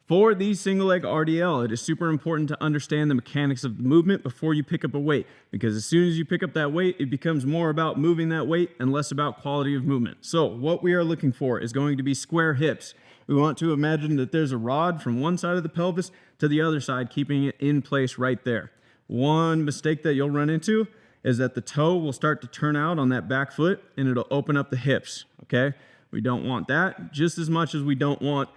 For the single leg RDL, it is super important to understand the mechanics of the movement before you pick up a weight, because as soon as you pick up that weight, it becomes more about moving that weight and less about quality of movement. So what we are looking for is going to be square hips. We want to imagine that there's a rod from one side of the pelvis to the other side, keeping it in place right there. One mistake that you'll run into is that the toe will start to turn out on that back foot and it'll open up the hips, okay? We don't want that just as much as we don't want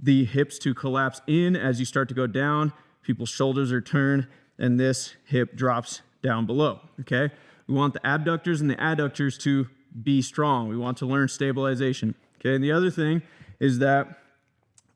the hips to collapse in as you start to go down. People's shoulders are turned and this hip drops down below, okay? We want the abductors and the adductors to be strong. We want to learn stabilization, okay? And the other thing is that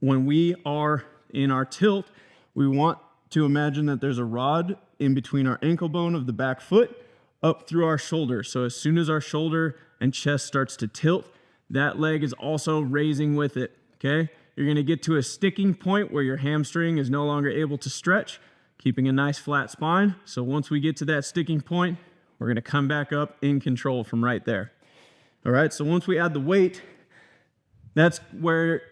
when we are in our tilt, we want to imagine that there's a rod in between our ankle bone of the back foot up through our shoulder. So as soon as our shoulder and chest starts to tilt, that leg is also raising with it, okay? You're gonna get to a sticking point where your hamstring is no longer able to stretch, keeping a nice flat spine. So once we get to that sticking point, we're gonna come back up in control from right there. All right, so once we add the weight, that's where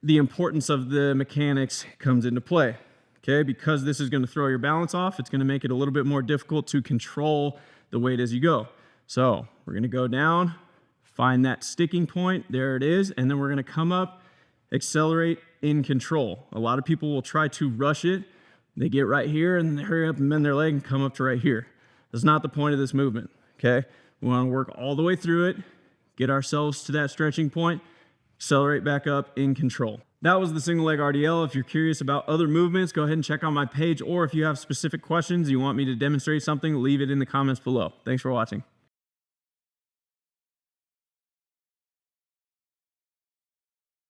the importance of the mechanics comes into play, okay? Because this is gonna throw your balance off, it's gonna make it a little bit more difficult to control the weight as you go. So we're gonna go down, find that sticking point, there it is, and then we're gonna come up, accelerate in control. A lot of people will try to rush it. They get right here and they hurry up and bend their leg and come up to right here. That's not the point of this movement, okay? We wanna work all the way through it, get ourselves to that stretching point, accelerate back up in control. That was the single leg RDL. If you're curious about other movements, go ahead and check out my page, or if you have specific questions, you want me to demonstrate something, leave it in the comments below. Thanks for watching.